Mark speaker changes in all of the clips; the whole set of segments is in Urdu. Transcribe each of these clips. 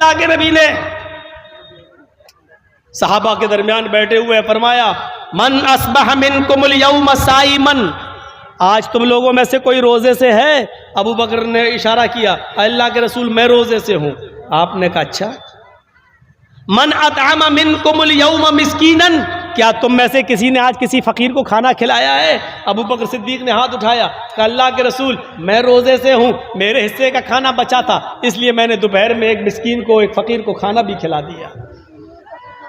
Speaker 1: اللہ کے نبی نے صحابہ کے درمیان بیٹھے ہوئے فرمایا من اصبح منکم الیوم صائمن، آج تم لوگوں میں سے کوئی روزے سے ہے؟ ابو بکر نے اشارہ کیا اللہ کے رسول میں روزے سے ہوں۔ آپ نے کہا اچھا۔ من اطعم منکم الیوم مسکینا، کیا تم میں سے کسی نے آج کسی فقیر کو کھانا کھلایا ہے؟ ابو بکر صدیق نے ہاتھ اٹھایا، کہا اللہ کے رسول میں روزے سے ہوں، میرے حصے کا کھانا بچا تھا، اس لیے میں نے دوپہر میں ایک مسکین کو، ایک فقیر کو کھانا بھی کھلا دیا۔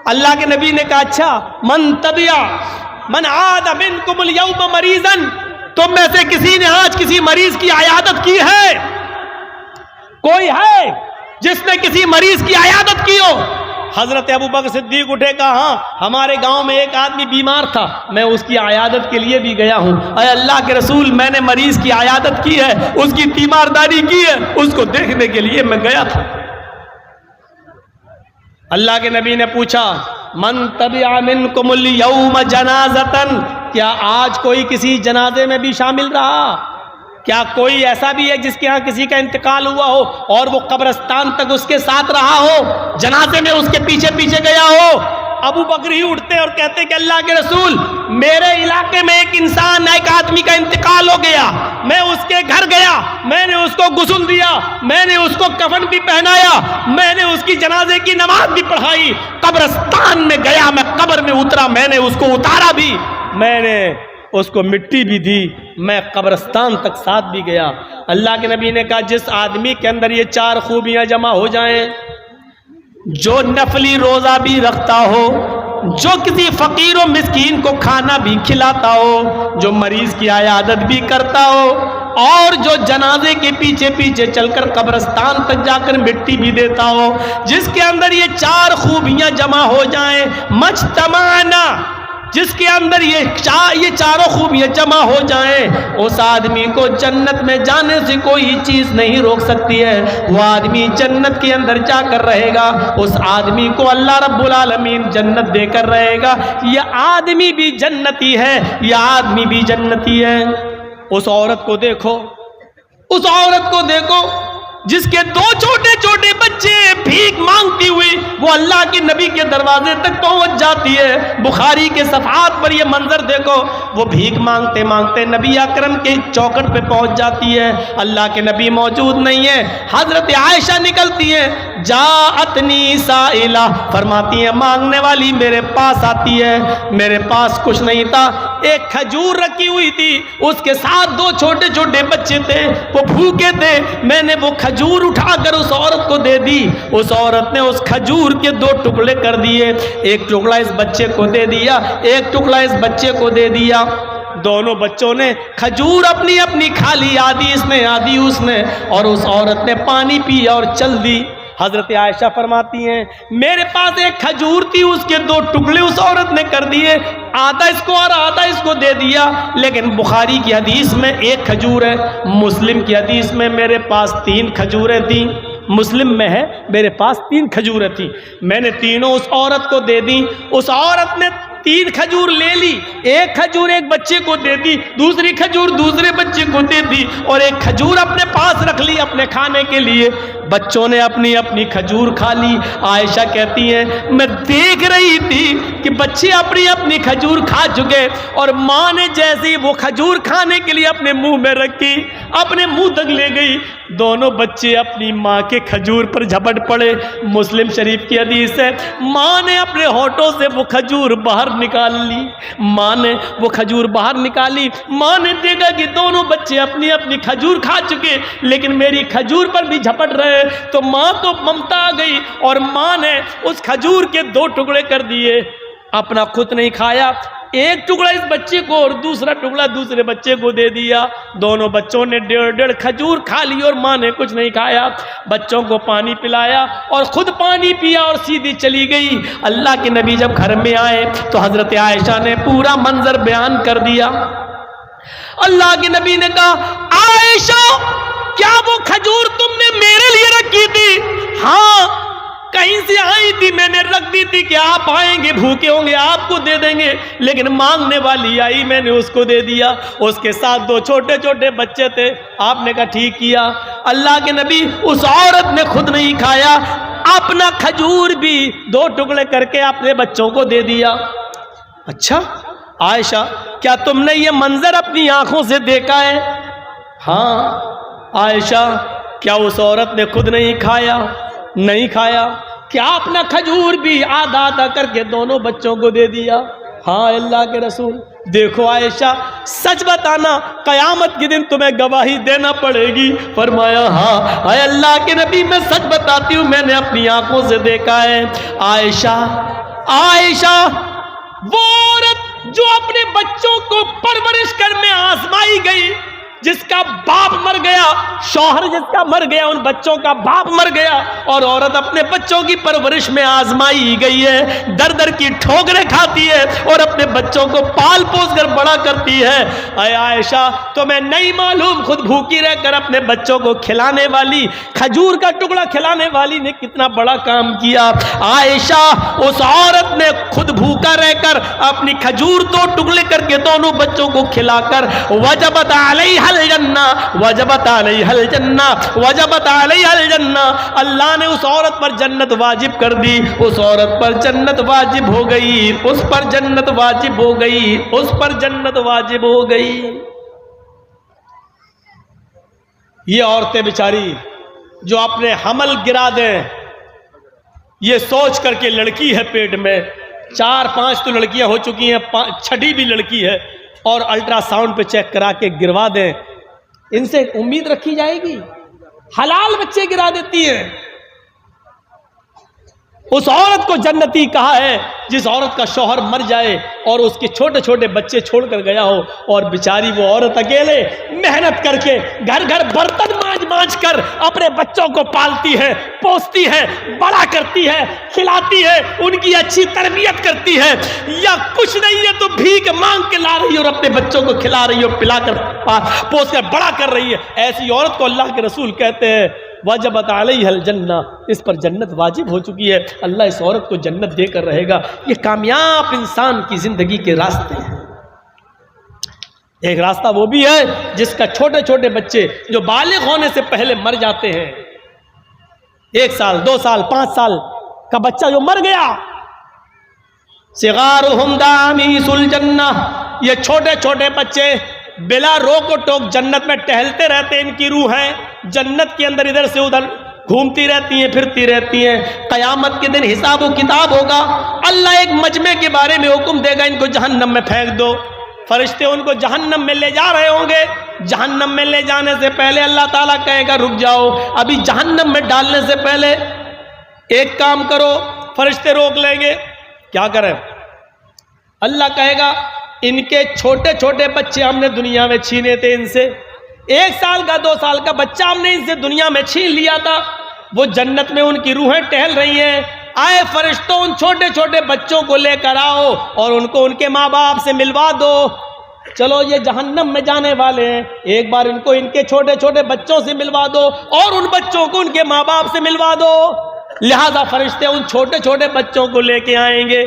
Speaker 1: اللہ کے نبی نے کہا اچھا من عاد منکم الیوم مریضا، تم میں سے کسی نے آج کسی مریض کی عیادت کی ہے؟ کوئی ہے جس نے کسی مریض کی عیادت کی ہو؟ حضرت ابو بکر صدیق اٹھے، کہا ہاں ہمارے گاؤں میں ایک آدمی بیمار تھا، میں اس کی عیادت کے لیے بھی گیا ہوں۔ اے اللہ کے رسول میں نے مریض کی عیادت کی ہے، اس کی تیمارداری کی ہے، اس کو دیکھنے کے لیے میں گیا تھا۔ اللہ کے نبی نے پوچھا من تبع منکم الیوم جنازتن، کیا آج کوئی کسی جنازے میں بھی شامل رہا؟ کیا کوئی ایسا بھی ہے جس کے ہاں کسی کا انتقال ہوا ہو اور وہ قبرستان تک اس کے ساتھ رہا ہو، جنازے میں اس کے پیچھے پیچھے گیا ہو؟ ابو بکر ہی اٹھتے اور کہتے کہ اللہ کے رسول میرے علاقے میں ایک آدمی کا انتقال ہو گیا، میں اس کے گھر گیا، میں نے اس کو غسل دیا، میں نے اس کو کفن بھی پہنایا، میں نے اس کی جنازے کی نماز بھی پڑھائی، قبرستان میں گیا، میں قبر میں اترا، میں نے اس کو اتارا بھی، میں نے اس کو مٹی بھی دی، میں قبرستان تک ساتھ بھی گیا۔ اللہ کے نبی نے کہا جس آدمی کے اندر یہ چار خوبیاں جمع ہو جائیں، جو نفلی روزہ بھی رکھتا ہو، جو کسی فقیر و مسکین کو کھانا بھی کھلاتا ہو، جو مریض کی عیادت بھی کرتا ہو، اور جو جنازے کے پیچھے پیچھے چل کر قبرستان تک جا کر مٹی بھی دیتا ہو، جس کے اندر یہ چار خوبیاں جمع ہو جائیں، مجتمعنا، جس کے اندر یہ چاروں خوبیاں جمع ہو جائیں، اس آدمی کو جنت میں جانے سے کوئی چیز نہیں روک سکتی ہے، وہ آدمی جنت کے اندر جا کر رہے گا، اس آدمی کو اللہ رب العالمین جنت دے کر رہے گا۔ یہ آدمی بھی جنتی ہے، یہ آدمی بھی جنتی ہے۔ اس عورت کو دیکھو، اس عورت کو دیکھو جس کے دو چھوٹے چھوٹے بچے بھیک مانگتی ہوئی وہ اللہ کے نبی کے دروازے تک پہنچ جاتی ہے۔ بخاری کے صفحات پر یہ منظر دیکھو، وہ بھیک مانگتے مانگتے نبی اکرم کے چوکھٹ پہ پہنچ جاتی ہے، اللہ کے نبی موجود نہیں ہے، حضرت عائشہ نکلتی ہیں، جاءتنی سائلہ، فرماتی ہیں مانگنے والی میرے پاس آتی ہے، میرے پاس کچھ نہیں تھا، ایک کھجور رکھی ہوئی تھی، اس کے ساتھ دو چھوٹے چھوٹے بچے تھے، وہ بھوکے تھے، میں نے وہ کھجور اٹھا کر اس عورت کو دے دی، اس عورت نے اس کھجور کے دو ٹکڑے کر دیے، ایک ٹکڑا اس بچے کو دے دیا، ایک ٹکڑا اس بچے کو دے دیا، دونوں بچوں نے کھجور اپنی اپنی کھا لی، آدھی اس نے آدھی اس نے، اور اس عورت نے پانی پیا اور چل دی۔ حضرت عائشہ فرماتی ہیں میرے پاس ایک کھجور تھی، اس کے دو ٹکڑے اس عورت نے کر دیے، آدھا اس کو اور آدھا اس کو دے دیا، لیکن بخاری کی حدیث میں ایک کھجور ہے، مسلم کی حدیث میں میرے پاس 3 کھجوریں تھیں، مسلم میں ہے میرے پاس 3 کھجوریں تھیں، میں نے تینوں اس عورت کو دے دی، اس عورت نے 3 کھجور لے لی، ایک کھجور ایک بچے کو دے دی، دوسری کھجور دوسرے بچے کو دے دی، اور ایک کھجور اپنے پاس رکھ لی اپنے کھانے کے لیے۔ بچوں نے اپنی اپنی کھجور کھا لی۔ عائشہ کہتی ہیں میں دیکھ رہی تھی کہ بچے اپنی اپنی کھجور کھا چکے، اور ماں نے جیسی وہ کھجور کھانے کے لیے اپنے منہ میں رکھی، اپنے منہ تک لے گئی، دونوں بچے اپنی ماں کے کھجور پر جھپٹ پڑے۔ مسلم شریف کی حدیث ہے، ماں نے اپنے ہونٹوں سے وہ کھجور باہر نکال لی، ماں نے وہ کھجور باہر نکالی، ماں نے دیکھا کہ دونوں بچے اپنی اپنی کھجور کھا چکے لیکن میری کھجور پر بھی جھپٹ رہے، تو ماں تو ممتا آ گئی اور ماں نے اس کھجور کے 2 ٹکڑے کر دیے، اپنا خود نہیں کھایا، ایک ٹکڑا اس بچے کو اور دوسرا ٹکڑا دوسرے بچے کو دے دیا۔ دونوں بچوں نے 1.5 کھجور کھا لی اور ماں نے کچھ نہیں کھایا، بچوں کو پانی پلایا اور خود پانی پیا اور سیدھی چلی گئی۔ اللہ کے نبی جب گھر میں آئے تو حضرت عائشہ نے پورا منظر بیان کر دیا۔ اللہ کے نبی نے کہا عائشہ کیا وہ کھجور تم نے میرے لیے رکھی تھی؟ ہاں، کہیں سے آئی تھی، میں نے رکھ دی تھی کہ آپ آئیں گے بھوکے ہوں گے آپ کو دے دیں گے، لیکن مانگنے والی آئی میں نے اس کو دے دیا، اس کے ساتھ 2 چھوٹے چھوٹے بچے تھے۔ آپ نے کہا ٹھیک کیا۔ اللہ کے نبی اس عورت نے خود نہیں کھایا، اپنا کھجور بھی 2 ٹکڑے کر کے اپنے بچوں کو دے دیا۔ اچھا عائشہ، کیا تم نے یہ منظر اپنی آنکھوں سے دیکھا ہے؟ ہاں عائشہ، کیا اس عورت نے خود نہیں کھایا؟ نہیں کھایا۔ کیا اپنا کھجور بھی آدھا آدھا کر کے دونوں بچوں کو دے دیا؟ ہاں اللہ کے رسول۔ دیکھو عائشہ، سچ بتانا، قیامت کے دن تمہیں گواہی دینا پڑے گی۔ فرمایا ہاں اے اللہ کے نبی، میں سچ بتاتی ہوں، میں نے اپنی آنکھوں سے دیکھا ہے۔ عائشہ، عائشہ وہ عورت جو اپنے بچوں کو پرورش کر میں آزمائی گئی، جس کا باپ مر گیا، شوہر جس کا مر گیا، ان بچوں کا باپ مر گیا، اور عورت اپنے بچوں کی پرورش میں آزمائی گئی ہے، در در کی ٹھوکریں کھاتی ہے اور اپنے بچوں کو پال پوس کر بڑا کرتی ہے۔ اے عائشہ، تمہیں نہیں معلوم خود بھوکی رہ کر اپنے بچوں کو کھلانے والی، کھجور کا ٹکڑا کھلانے والی نے کتنا بڑا کام کیا۔ عائشہ، اس عورت نے خود بھوکا رہ کر اپنی کھجور 2 ٹکڑے کر کے دونوں بچوں کو کھلا کر وجبت علیہ الجنہ، وجبت علیہ الجنہ، وجبت علیہ الجنہ، اللہ نے اس عورت پر جنت واجب کر دی، اس عورت پر جنت واجب ہو گئی، اس پر جنت واجب ہو گئی، اس پر جنت واجب ہو گئی۔ یہ عورتیں بیچاری جو اپنے حمل گرا دیں، یہ سوچ کر کے لڑکی ہے پیٹ میں، 4-5 تو لڑکیاں ہو چکی ہیں، 6ٹھی بھی لڑکی ہے، اور الٹرا ساؤنڈ پہ چیک کرا کے گروا دیں، ان سے امید رکھی جائے گی؟ حلال بچے گرا دیتی ہیں۔ اس عورت کو جنتی کہا ہے جس عورت کا شوہر مر جائے اور اس کے چھوٹے چھوٹے بچے چھوڑ کر گیا ہو، اور بیچاری وہ عورت اکیلے محنت کر کے گھر گھر برتن مانج کر اپنے بچوں کو پالتی ہے، پوستی ہے، بڑا کرتی ہے، کھلاتی ہے، ان کی اچھی تربیت کرتی ہے، یا کچھ نہیں ہے تو بھیک مانگ کے لا رہی ہے اور اپنے بچوں کو کھلا رہی ہے، پلا کر پوس کر بڑا کر رہی ہے، ایسی عورت کو اللہ کے رسول کہتے ہیں وجبت علیہ الجنہ، اس پر جنت واجب ہو چکی ہے، اللہ اس عورت کو جنت دے کر رہے گا۔ یہ کامیاب انسان کی زندگی کے راستے ہیں۔ ایک راستہ وہ بھی ہے جس کا چھوٹے چھوٹے بچے جو بالغ ہونے سے پہلے مر جاتے ہیں، 1 سال 2 سال 5 سال کا بچہ جو مر گیا، صغارہم دامیس الجنہ، یہ چھوٹے چھوٹے بچے بلا روک و ٹوک جنت میں ٹہلتے رہتے، ان کی روحیں جنت کے اندر ادھر سے ادھر گھومتی رہتی ہیں، پھرتی رہتی ہیں۔ قیامت کے دن حساب و کتاب ہوگا، اللہ ایک مجمع کے بارے میں حکم دے گا، ان کو جہنم میں پھینک دو۔ فرشتے ان کو جہنم میں لے جا رہے ہوں گے، جہنم میں لے جانے سے پہلے اللہ تعالیٰ کہے گا رک جاؤ، ابھی جہنم میں ڈالنے سے پہلے ایک کام کرو۔ فرشتے روک لیں گے، کیا کریں؟ اللہ کہے گا ان کے چھوٹے چھوٹے بچے ہم نے دنیا میں چھینے تھے، ان سے 1 سال کا 2 سال کا بچہ ہم نے ان سے دنیا میں چھین لیا تھا، وہ جنت میں ان کی روحیں ٹہل رہی ہیں، آئے فرشتوں ان چھوٹے چھوٹے بچوں کو لے کر آؤ اور ان کو ان کے ماں باپ سے ملوا دو۔ چلو یہ جہنم میں جانے والے ہیں، ایک بار ان کو ان کے چھوٹے چھوٹے بچوں سے ملوا دو اور ان بچوں کو ان کے ماں باپ سے ملوا دو۔ لہذا فرشتے ان چھوٹے چھوٹے بچوں کو لے کے آئیں گے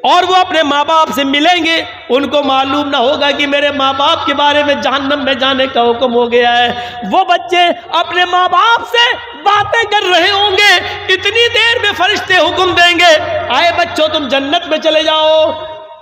Speaker 1: اور وہ اپنے ماں باپ سے ملیں گے، ان کو معلوم نہ ہوگا کہ میرے ماں باپ کے بارے میں جہنم میں جانے کا حکم ہو گیا ہے۔ وہ بچے اپنے ماں باپ سے باتیں کر رہے ہوں گے، اتنی دیر میں فرشتے حکم دیں گے آئے بچوں تم جنت میں چلے جاؤ،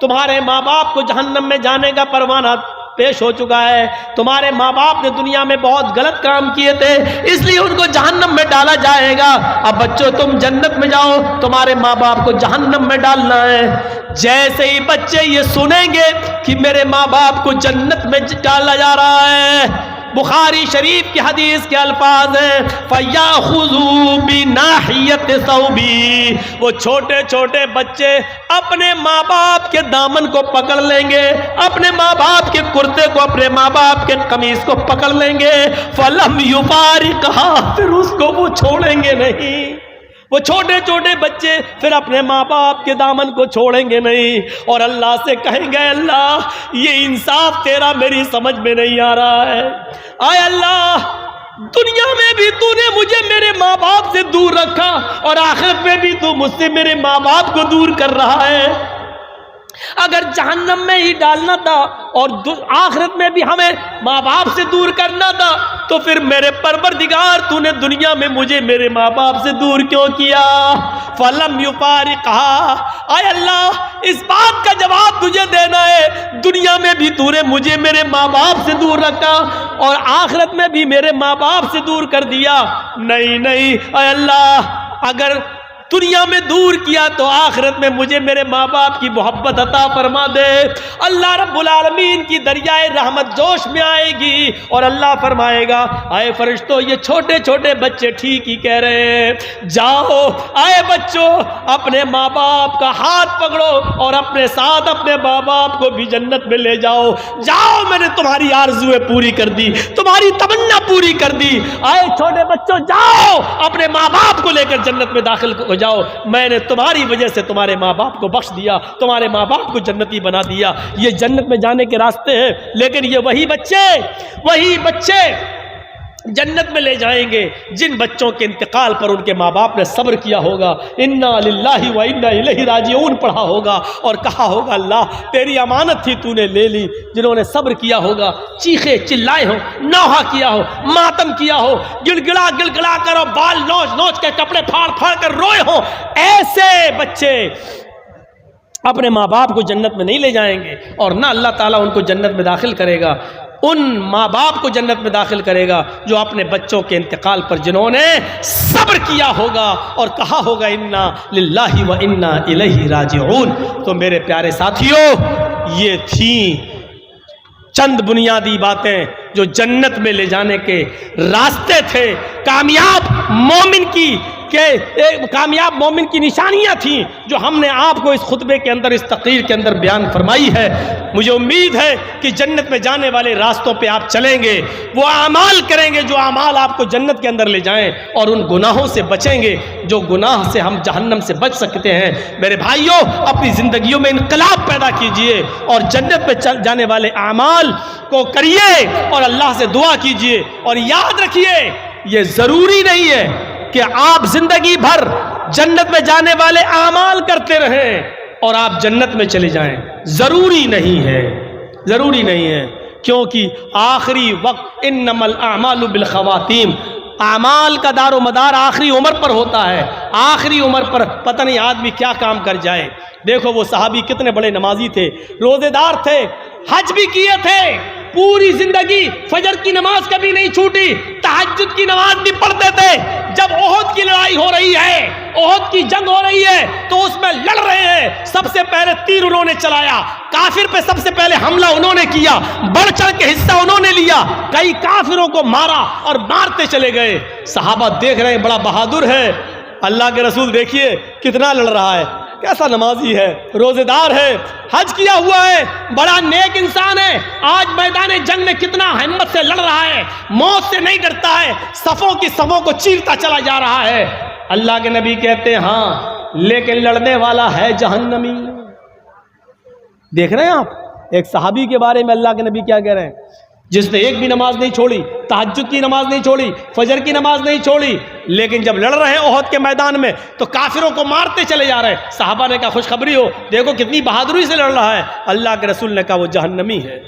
Speaker 1: تمہارے ماں باپ کو جہنم میں جانے کا پروانہ پیش ہو چکا ہے، تمہارے ماں باپ نے دنیا میں بہت غلط کام کیے تھے اس لیے ان کو جہنم میں ڈالا جائے گا، اب بچوں تم جنت میں جاؤ، تمہارے ماں باپ کو جہنم میں ڈالنا ہے۔ جیسے ہی بچے یہ سنیں گے کہ میرے ماں باپ کو جنت میں ڈالا جا رہا ہے، بخاری شریف کی حدیث کے الفاظ ہیں فَيَأْخُذُوا بِنَاحِيَةِ ثَوْبِهِ، وہ چھوٹے چھوٹے بچے اپنے ماں باپ کے دامن کو پکڑ لیں گے، اپنے ماں باپ کے کرتے کو، اپنے ماں باپ کے قمیص کو پکڑ لیں گے، فَلَمْ يُفَارِقْهَا، پھر اس کو وہ چھوڑیں گے نہیں۔ وہ چھوٹے چھوٹے بچے پھر اپنے ماں باپ کے دامن کو چھوڑیں گے نہیں اور اللہ سے کہیں گے اللہ یہ انصاف تیرا میری سمجھ میں نہیں آ رہا ہے، آئے اللہ دنیا میں بھی تو نے مجھے میرے ماں باپ سے دور رکھا اور آخرت میں بھی تو مجھ سے میرے ماں باپ کو دور کر رہا ہے، اگر جہنم میں ہی ڈالنا تھا اور آخرت میں بھی ہمیں ماں باپ سے دور کرنا تھا تو پھر میرے پروردگار تو نے دنیا میں مجھے میرے ماں باپ سے دور کیوں کیا؟ فلم یفارقھا، اے اللہ اس بات کا جواب تجھے دینا ہے، دنیا میں بھی تو نے مجھے میرے ماں باپ سے دور رکھا اور آخرت میں بھی میرے ماں باپ سے دور کر دیا۔ نہیں نہیں اے اللہ، اگر دنیا میں دور کیا تو آخرت میں مجھے میرے ماں باپ کی محبت عطا فرما دے۔ اللہ رب العالمین کی دریائے رحمت جوش میں آئے گی اور اللہ فرمائے گا اے فرشتوں یہ چھوٹے چھوٹے بچے ٹھیک ہی کہہ رہے ہیں، جاؤ اے بچوں اپنے ماں باپ کا ہاتھ پکڑو اور اپنے ساتھ اپنے ماں باپ کو بھی جنت میں لے جاؤ۔ جاؤ میں نے تمہاری آرزویں پوری کر دی، تمہاری تمنا پوری کر دی۔ اے چھوٹے بچوں جاؤ اپنے ماں باپ کو لے کر جنت میں داخل ہو جاؤ، میں نے تمہاری وجہ سے تمہارے ماں باپ کو بخش دیا، تمہارے ماں باپ کو جنتی بنا دیا۔ یہ جنت میں جانے کے راستے ہیں، لیکن یہ وہی بچے جنت میں لے جائیں گے جن بچوں کے انتقال پر ان کے ماں باپ نے صبر کیا ہوگا، انا للہ و انا الیہ راجعون پڑھا ہوگا اور کہا ہوگا اللہ تیری امانت تھی تو نے لے لی، جنہوں نے صبر کیا ہوگا، چیخے چلائے ہو، نوحہ کیا ہو، ماتم کیا ہو، گڑ گڑا کر اور بال نوچ نوچ کے کپڑے پھاڑ پھاڑ کر روئے ہو، ایسے بچے اپنے ماں باپ کو جنت میں نہیں لے جائیں گے اور نہ اللہ تعالیٰ ان کو جنت میں داخل کرے گا۔ ان ماں باپ کو جنت میں داخل کرے گا جو اپنے بچوں کے انتقال پر جنہوں نے صبر کیا ہوگا اور کہا ہوگا انا للہ و انا الیہ راجعون۔ تو میرے پیارے ساتھیوں، یہ تھیں چند بنیادی باتیں جو جنت میں لے جانے کے راستے تھے، کامیاب مومن کی نشانیاں تھیں جو ہم نے آپ کو اس خطبے کے اندر، اس تقریر کے اندر بیان فرمائی ہے۔ مجھے امید ہے کہ جنت میں جانے والے راستوں پہ آپ چلیں گے، وہ اعمال کریں گے جو اعمال آپ کو جنت کے اندر لے جائیں، اور ان گناہوں سے بچیں گے جو گناہ سے ہم جہنم سے بچ سکتے ہیں۔ میرے بھائیوں، اپنی زندگیوں میں انقلاب پیدا کیجئے اور جنت میں جانے والے اعمال کو کریے اور اللہ سے دعا کیجئے، اور یاد رکھیے یہ ضروری نہیں ہے کہ آپ زندگی بھر جنت میں جانے والے اعمال کرتے رہیں اور آپ جنت میں چلے جائیں، ضروری نہیں ہے، کیونکہ آخری وقت انما الاعمال بالخواتیم، اعمال کا دار و مدار آخری عمر پر ہوتا ہے۔ آخری عمر پر پتہ نہیں آدمی کیا کام کر جائے۔ دیکھو وہ صحابی کتنے بڑے نمازی تھے، روزے دار تھے، حج بھی کیے تھے، پوری زندگی فجر کی نماز کبھی نہیں چھوٹی، تہجد کی نماز بھی پڑھتے تھے۔ جب احد کی لڑائی ہو رہی ہے، احد کی جنگ ہو رہی ہے تو اس میں لڑ رہے ہیں، سب سے پہلے تیر انہوں نے چلایا، کافر پہ سب سے پہلے حملہ انہوں نے کیا، بڑھ چڑھ کے حصہ انہوں نے لیا، کئی کافروں کو مارا اور مارتے چلے گئے۔ صحابہ دیکھ رہے ہیں بڑا بہادر ہے، اللہ کے رسول دیکھیے کتنا لڑ رہا ہے، کیسا نمازی ہے، روزے دار ہے، حج کیا ہوا ہے، بڑا نیک انسان ہے، آج میدان جنگ میں کتنا ہمت سے لڑ رہا ہے، موت سے نہیں ڈرتا ہے، صفوں کی صفوں کو چیرتا چلا جا رہا ہے۔ اللہ کے نبی کہتے ہیں ہاں لیکن لڑنے والا ہے جہنمی۔ دیکھ رہے ہیں آپ ایک صحابی کے بارے میں اللہ کے نبی کیا کہہ رہے ہیں، جس نے ایک بھی نماز نہیں چھوڑی، تہجد کی نماز نہیں چھوڑی، فجر کی نماز نہیں چھوڑی، لیکن جب لڑ رہے ہیں احد کے میدان میں تو کافروں کو مارتے چلے جا رہے ہیں۔ صحابہ نے کہا خوشخبری ہو، دیکھو کتنی بہادری سے لڑ رہا ہے۔ اللہ کے رسول نے کہا وہ جہنمی ہے۔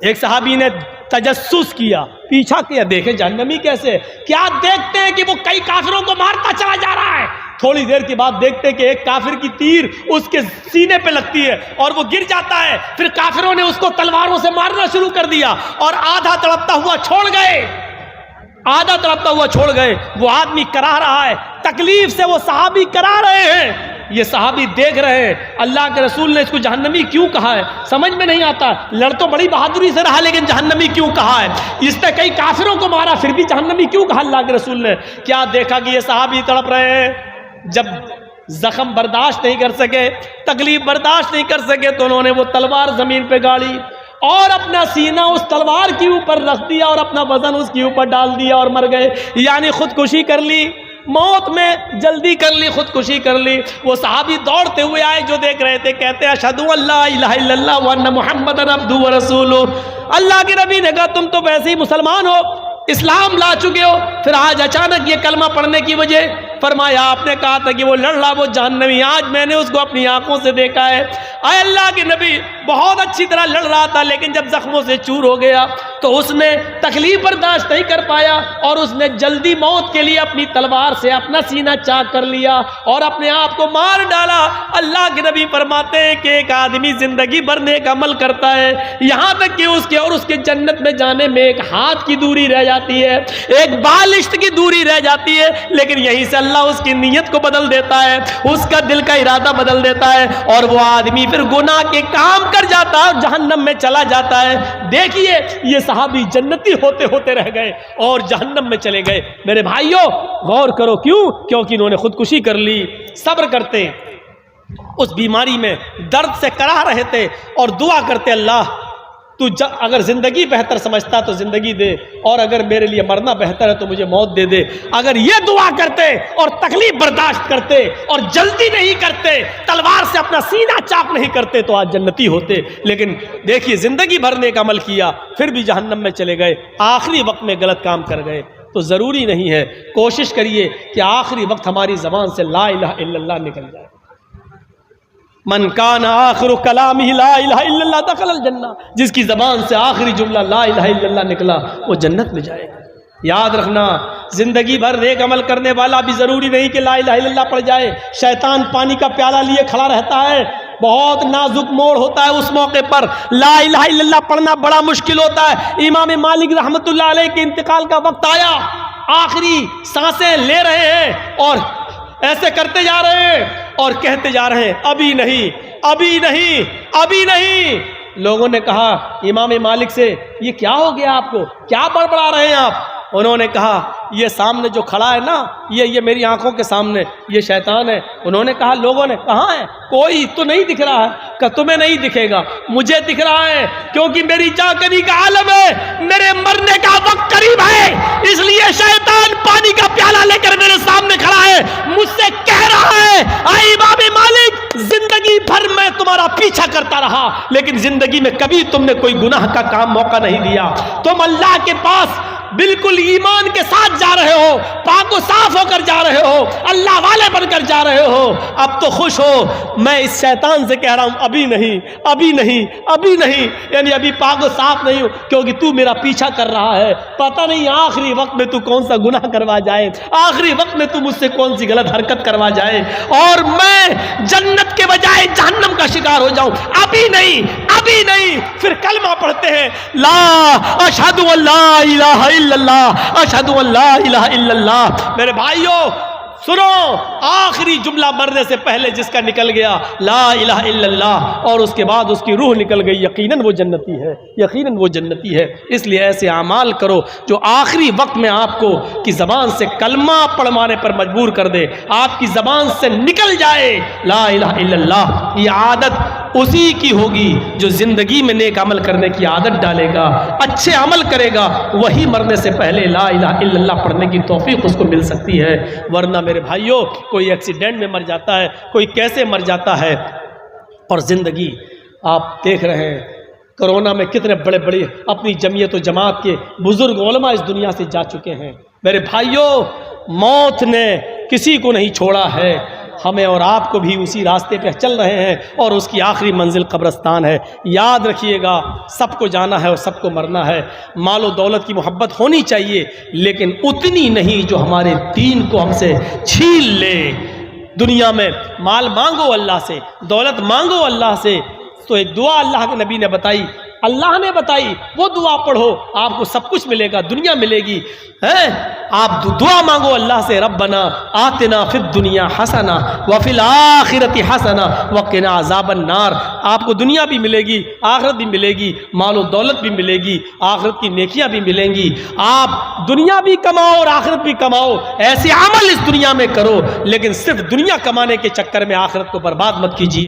Speaker 1: ایک صحابی نے تجسس کیا، پیچھا کیا، دیکھیں جہنمی کیسے، کیا دیکھتے ہیں کہ وہ کئی کافروں کو مارتا چلا جا رہا ہے، تھوڑی دیر کے بعد دیکھتے کہ ایک کافر کی تیر اس کے سینے پہ لگتی ہے اور وہ گر جاتا ہے، پھر کافروں نے اس کو تلواروں سے مارنا شروع کر دیا اور آدھا تڑپتا ہوا چھوڑ گئے۔ وہ آدمی کرا رہا ہے، تکلیف سے وہ صحابی کرا رہے ہیں، یہ صحابی دیکھ رہے ہیں۔ اللہ کے رسول نے اس کو جہنمی کیوں کہا ہے سمجھ میں نہیں آتا، لڑ تو بڑی بہادری سے رہا لیکن جہنمی کیوں کہا ہے، اس نے کئی کافروں کو مارا پھر بھی جہنمی کیوں کہا اللہ کے رسول نے؟ کیا دیکھا کہ یہ صحابی تڑپ رہے ہیں، جب زخم برداشت نہیں کر سکے، تکلیف برداشت نہیں کر سکے تو انہوں نے وہ تلوار زمین پہ گاڑی اور اپنا سینہ اس تلوار کے اوپر رکھ دیا اور اپنا وزن اس کے اوپر ڈال دیا اور مر گئے، یعنی خودکشی کر لی، موت میں جلدی کر لی، خودکشی کر لی۔ وہ صحابی دوڑتے ہوئے آئے جو دیکھ رہے تھے، کہتے ہیں اشہد ان لا الہ الا اللہ وان محمد عبدہ ورسولہ۔ اللہ کے نبی نے کہا تم تو ویسے ہی مسلمان ہو، اسلام لا چکے ہو، پھر آج اچانک یہ کلمہ پڑھنے کی وجہ؟ فرمایا آپ نے کہا تھا کہ وہ لڑ رہا وہ جہنمی، آج میں نے اس کو اپنی آنکھوں سے دیکھا ہے۔ اے اللہ کے نبی بہت اچھی طرح لڑ رہا تھا، لیکن جب زخموں سے چور ہو گیا تو اس نے تکلیف برداشت نہیں کر پایا اور اس نے جلدی موت کے لیے اپنی تلوار سے اپنا سینہ چاک کر لیا اور اپنے آپ کو مار ڈالا۔ اللہ کے نبی فرماتے ہیں کہ ایک آدمی زندگی بھر نیک عمل کرتا ہے، یہاں تک کہ اس کے اور اس کے جنت میں جانے میں ایک ہاتھ کی دوری رہ جاتی ہے، ایک بالشت کی دوری رہ جاتی ہے، لیکن یہیں سے اللہ اس کی نیت کو بدل دیتا ہے، اس کا دل کا ارادہ بدل دیتا ہے اور وہ آدمی پھر گناہ کے کام کر جاتا ہے اور جہنم میں چلا جاتا ہے۔ دیکھیے یہ صحابی جنتی ہوتے ہوتے رہ گئے اور جہنم میں چلے گئے۔ میرے بھائیوں غور کرو، کیونکہ انہوں نے خودکشی کر لی۔ صبر کرتے، اس بیماری میں درد سے کراہ رہے تھے اور دعا کرتے، اللہ تو اگر زندگی بہتر سمجھتا تو زندگی دے اور اگر میرے لیے مرنا بہتر ہے تو مجھے موت دے دے۔ اگر یہ دعا کرتے اور تکلیف برداشت کرتے اور جلدی نہیں کرتے، تلوار سے اپنا سینہ چاک نہیں کرتے تو آج جنتی ہوتے، لیکن دیکھیے زندگی بھر نیک عمل کیا پھر بھی جہنم میں چلے گئے، آخری وقت میں غلط کام کر گئے۔ تو ضروری نہیں ہے، کوشش کریے کہ آخری وقت ہماری زبان سے لا الہ الا اللہ نکل جائے۔ من کان آخر کلامہ لا الہ الا اللہ دخل الجنہ، جس کی زبان سے آخری جملہ لا الہ الا اللہ نکلا وہ جنت میں جائے گا۔ یاد رکھنا زندگی بھر نیک عمل کرنے والا بھی ضروری نہیں کہ لا الہ الا اللہ پڑھ جائے۔ شیطان پانی کا پیالہ لیے کھڑا رہتا ہے، بہت نازک موڑ ہوتا ہے، اس موقع پر لا الہ الا اللہ پڑھنا بڑا مشکل ہوتا ہے۔ امام مالک رحمۃ اللہ علیہ کے انتقال کا وقت آیا، آخری سانسیں لے رہے ہیں اور ایسے کرتے جا رہے ہیں اور کہتے جا رہے ہیں ابھی نہیں، ابھی نہیں، ابھی نہیں۔ لوگوں نے کہا امام مالک سے یہ کیا ہو گیا آپ کو، کیا بڑبڑا رہے ہیں آپ؟ انہوں نے کہا یہ سامنے جو کھڑا ہے نا، یہ میری آنکھوں کے سامنے یہ شیطان ہے۔ انہوں نے کہا لوگوں نے کہاں ہے؟ کوئی تو نہیں دکھ رہا ہے۔ کہ تمہیں نہیں دکھے گا، مجھے دکھ رہا ہے، کیونکہ میری جاگنی کا عالم ہے، میرے مرنے کا وقت قریب ہے، اس لیے شیطان پانی کا پیالہ لے کر میرے سامنے کھڑا ہے، مجھ سے کہہ رہا ہے اے امام مالک زندگی بھر میں تمہارا پیچھا کرتا رہا لیکن زندگی میں کبھی تم نے کوئی گناہ کا کام موقع نہیں دیا، تم اللہ کے پاس بالکل ایمان کے ساتھ جا رہے ہو، پاک و صاف ہو کر جا رہے ہو، اللہ والے بن کر جا رہے ہو، اب تو خوش ہو۔ میں اس شیطان سے کہہ رہا ہوں ابھی نہیں، ابھی نہیں، ابھی نہیں، یعنی ابھی پاک و صاف نہیں ہو، کیونکہ تو میرا پیچھا کر رہا ہے، پتہ نہیں آخری وقت میں تو کون سا گناہ کروا جائے، آخری وقت میں تو مجھ سے کون سی غلط حرکت کروا جائے اور میں جنت کے بجائے جہنم کا شکار ہو جاؤں۔ ابھی نہیں، ابھی نہیں۔ پھر کلمہ پڑھتے ہیں، لا اشہد ان لا الہ الا اللہ، اشہد ان لا الہ الا اللہ۔ میرے بھائیوں سنو، آخری جملہ مرنے سے پہلے جس کا نکل گیا لا الہ الا اللہ اور اس کے بعد اس کی روح نکل گئی، یقیناً وہ جنتی ہے، یقیناً وہ جنتی ہے۔ اس لیے ایسے اعمال کرو جو آخری وقت میں آپ کو کی زبان سے کلمہ پڑھوانے پر مجبور کر دے، آپ کی زبان سے نکل جائے لا الہ الا اللہ۔ یہ عادت اسی کی ہوگی جو زندگی میں نیک عمل کرنے کی عادت ڈالے گا، اچھے عمل کرے گا، وہی مرنے سے پہلے لا الہ الا اللہ پڑھنے کی توفیق اس کو مل سکتی ہے۔ ورنہ میرے بھائیوں کوئی ایکسیڈنٹ میں مر جاتا ہے، کوئی کیسے مر جاتا ہے، اور زندگی آپ دیکھ رہے ہیں کرونا میں کتنے بڑے بڑے اپنی جمعیت و جماعت کے بزرگ علماء اس دنیا سے جا چکے ہیں۔ میرے بھائیوں موت نے کسی کو نہیں چھوڑا ہے، ہمیں اور آپ کو بھی اسی راستے پہ چل رہے ہیں اور اس کی آخری منزل قبرستان ہے۔ یاد رکھیے گا سب کو جانا ہے اور سب کو مرنا ہے۔ مال و دولت کی محبت ہونی چاہیے لیکن اتنی نہیں جو ہمارے دین کو ہم سے چھین لے۔ دنیا میں مال مانگو اللہ سے، دولت مانگو اللہ سے، تو ایک دعا اللہ کے نبی نے بتائی، اللہ نے بتائی، وہ دعا پڑھو آپ کو سب کچھ ملے گا، دنیا ملے گی۔ آپ دعا مانگو اللہ سے، ربنا آتنا فی الدنیا حسنہ وفی الآخرۃ حسنہ وقنا عذاب النار۔ آپ کو دنیا بھی ملے گی، آخرت بھی ملے گی، مال و دولت بھی ملے گی، آخرت کی نیکیاں بھی ملیں گی۔ آپ دنیا بھی کماؤ اور آخرت بھی کماؤ، ایسے عمل اس دنیا میں کرو لیکن صرف دنیا کمانے کے چکر میں آخرت کو برباد مت کیجیے۔